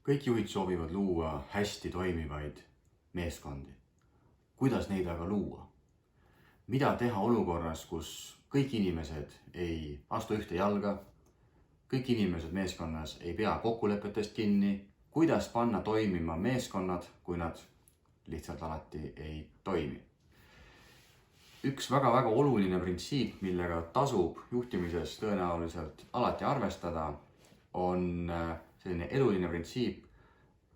Kõik juhid soovivad luua hästi toimivaid meeskondi. Kuidas neid aga luua? Mida teha olukorras, kus kõik inimesed ei astu ühte jalga, kõik inimesed meeskonnas ei pea kokkulepetest kinni, kuidas panna toimima meeskonnad, kui nad lihtsalt alati ei toimi? Üks väga oluline printsiip, millega tasub juhtimises tõenäoliselt alati arvestada, on selline eluline printsiip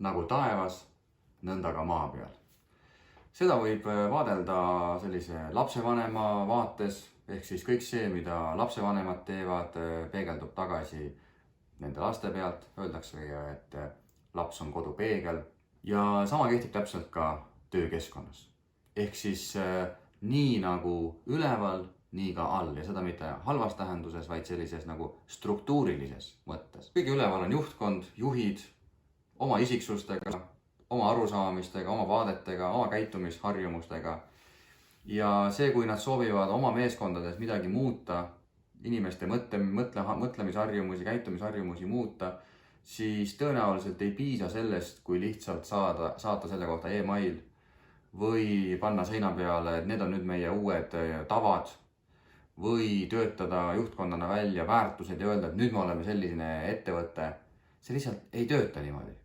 nagu taevas, nõnda ka maa peal. Seda võib vaadelda sellise lapsevanema vaates, ehk siis kõik see, mida lapsevanemad teevad, peegeldub tagasi nende laste pealt. Öeldakse, et laps on kodupeegel ja sama kehtib täpselt ka töökeskkonnas. Ehk siis nii nagu üleval, nii ka all ja seda mitte halvas tähenduses, vaid sellises nagu struktuurilises mõttes. Kõige üleval on juhtkond, juhid oma isiksustega, oma arusaamistega, oma vaadetega, oma käitumisharjumustega. Ja see, kui nad soovivad oma meeskondades midagi muuta, inimeste mõtlemisharjumusi, käitumisharjumusi muuta, siis tõenäoliselt ei piisa sellest, kui lihtsalt saata selle kohta e-mail või panna seina peale, et need on nüüd meie uued tavad või töötada juhtkonnana välja väärtused ja öelda, et nüüd me oleme selline ettevõte. See lihtsalt ei tööta niimoodi.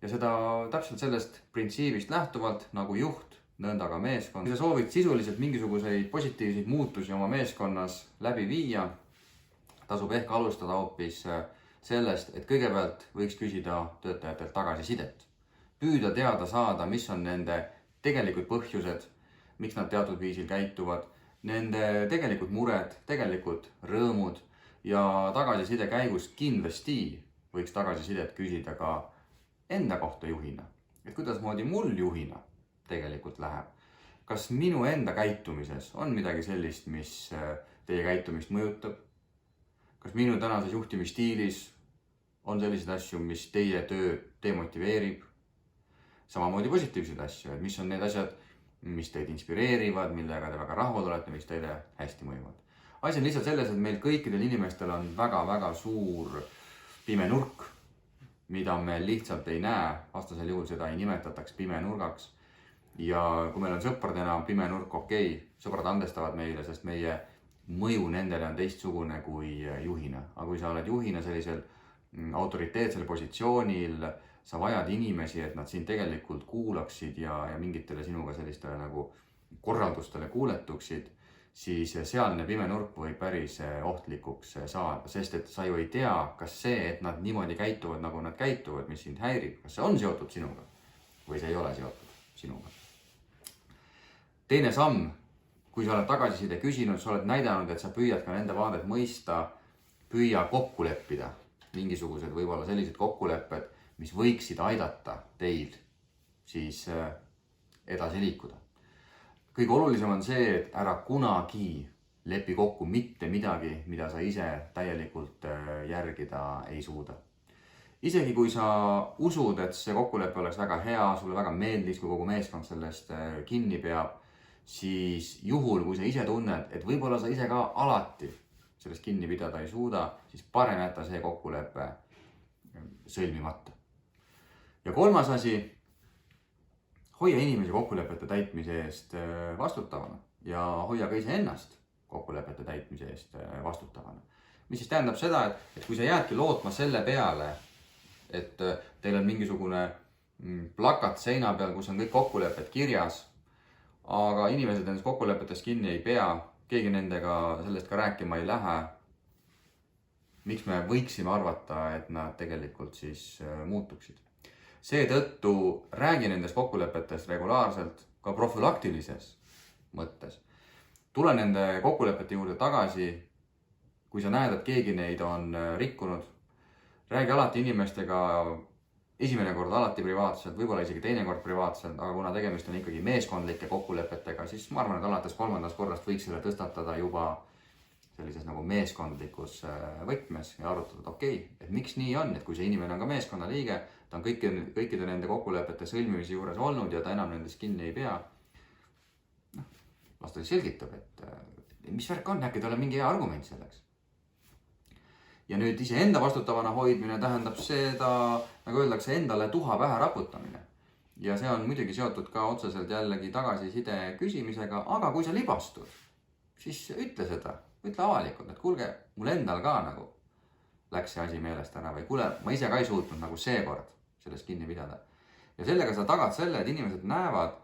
Ja seda täpselt sellest printsiibist lähtuvalt nagu juht, nõnda ka meeskond. Kui sa soovid sisuliselt mingisuguseid positiivseid muutusi oma meeskonnas läbi viia, tasub ehk alustada hoopis sellest, et kõigepealt võiks küsida töötajatelt tagasisidet. Püüda teada saada, mis on nende tegelikud põhjused, miks nad teatud viisil käituvad, nende tegelikud mured, tegelikud rõõmud ja tagasiside käigus kindlasti võiks tagasisidet küsida ka enda kohta juhina. Et kuidasmoodi mul juhina tegelikult läheb. Kas minu enda käitumises on midagi sellist, mis teie käitumist mõjutab? Kas minu tänases juhtimisstiilis on selliseid asju, mis teie tööd demotiveerib? Samamoodi positiivseid asju, et mis on need asjad, mis teid inspireerivad, millega te väga rahul olete, mis teile hästi mõjuvad. Asi on lihtsalt selles, et meil kõikidel inimestel on väga suur pime nurk, mida me lihtsalt ei näe, vastasel juhul seda ei nimetataks pime nurgaks. Ja kui meil on sõpradena pime nurk, okei, sõbrad andestavad meile, sest meie mõju nendele on teistsugune kui juhina. Aga kui sa oled juhina sellisel autoriteetsel positsioonil, sa vajad inimesi, et nad sind tegelikult kuulaksid ja mingitele sinuga sellistele nagu korraldustele kuuletuksid, siis sealne pime nurk võib päris ohtlikuks saada, sest et sa ju ei tea, kas see, et nad niimoodi käituvad, nagu nad käituvad, mis sind häirib, kas see on seotud sinuga või see ei ole seotud sinuga. Teine samm, kui sa oled tagasiside küsinud, sa oled näidanud, et sa püüad ka nende vaadet mõista, püüa kokku leppida mingisugused võib-olla sellised kokkulepped, mis võiksid aidata teil siis edasi liikuda. Kõige olulisem on see, et ära kunagi lepi kokku mitte midagi, mida sa ise täielikult järgida ei suuda. Isegi kui sa usud, et see kokkulepe oleks väga hea, sulle väga meeldis, kui kogu meeskond sellest kinni peab, siis juhul, kui sa ise tunned, et võib-olla sa ise ka alati sellest kinni pidada ei suuda, siis parem jätta see kokkulepe sõlmimata. Ja kolmas asi, hoia inimesi kokkulepete täitmise eest vastutavana ja hoia ka iseennast kokkulepete täitmise eest vastutavana. Mis siis tähendab seda, et kui sa jäädki lootma selle peale, et teil on mingisugune plakat seina peal, kus on kõik kokkulepped kirjas, aga inimesed nendest kokkulepetest kinni ei pea, keegi nendega sellest ka rääkima ei lähe, miks me võiksime arvata, et nad tegelikult siis muutuksid. Seetõttu räägi nendest kokkulepetest regulaarselt ka profülaktilises mõttes. Tule nende kokkulepete juurde tagasi, kui sa näed, et keegi neid on rikkunud. Räägi alati inimestega esimene kord alati privaatselt, võib-olla isegi teine kord privaatselt, aga kuna tegemist on ikkagi meeskondlike kokkulepetega, siis ma arvan, et alates 3. korrast võiks selle tõstatada juba sellises nagu meeskondlikus võtmes ja arutada, et okei, et miks nii on, et kui see inimene on ka meeskonna liige, ta on kõikide nende kokkulepete sõlmimise juures olnud ja ta enam nendest kinni ei pea. Las ta selgitab, et mis värk on, äkki tal on mingi hea argument selleks. ja nüüd iseenda vastutavana hoidmine tähendab seda, nagu öeldakse, endale tuha pähe raputamine. Ja see on muidugi seotud ka otseselt jällegi tagasiside küsimisega, aga kui sa libastud, siis ütle seda, ütle avalikult, et kuulge, mul endal ka nagu läks see asi meelest ära või kuule, ma ise ka ei suutnud nagu seekord sellest kinni pidada. Ja sellega sa tagad selle, et inimesed näevad,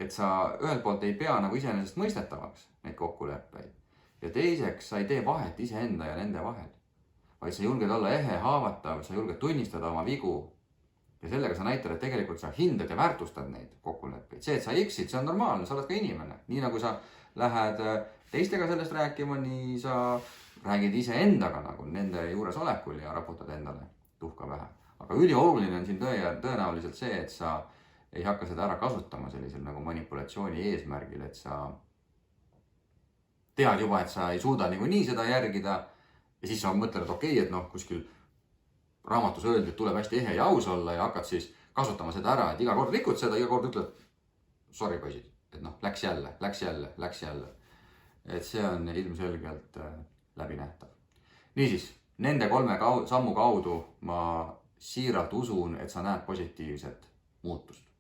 et sa ühelt poolt ei pea nagu iseenesest mõistetavaks neid kokkuleppeid. Ja teiseks, sa ei tee vahet iseenda ja nende vahel. Vaid sa julged olla ehe, haavatav, sa julged tunnistada oma vigu. Ja sellega sa näitad, et tegelikult sa hindad ja väärtustad neid kokkuleppeid. See, et sa eksid, see on normaalne, sa oled ka inimene. Nii nagu sa lähed teistega sellest rääkima, nii sa räägid iseendaga nagu nende juures olekul ja raputad endale tuhka pähe. Aga ülioluline on siin tõenäoliselt see, et sa ei hakka seda ära kasutama sellisel nagu manipulatsiooni eesmärgil, et sa tead juba, et sa ei suuda nii seda järgida ja siis sa mõtled, et okei, et noh, kuskil raamatus öeldi, et tuleb hästi ehe ja aus olla ja hakkad siis kasutama seda ära, et iga kord rikud seda, iga kord ütled sorry poisid, et noh, läks jälle. Et see on ilmselgelt läbinähtav. Niisiis, nende 3 sammu kaudu ma siiralt usun, et sa näed positiivset muutust.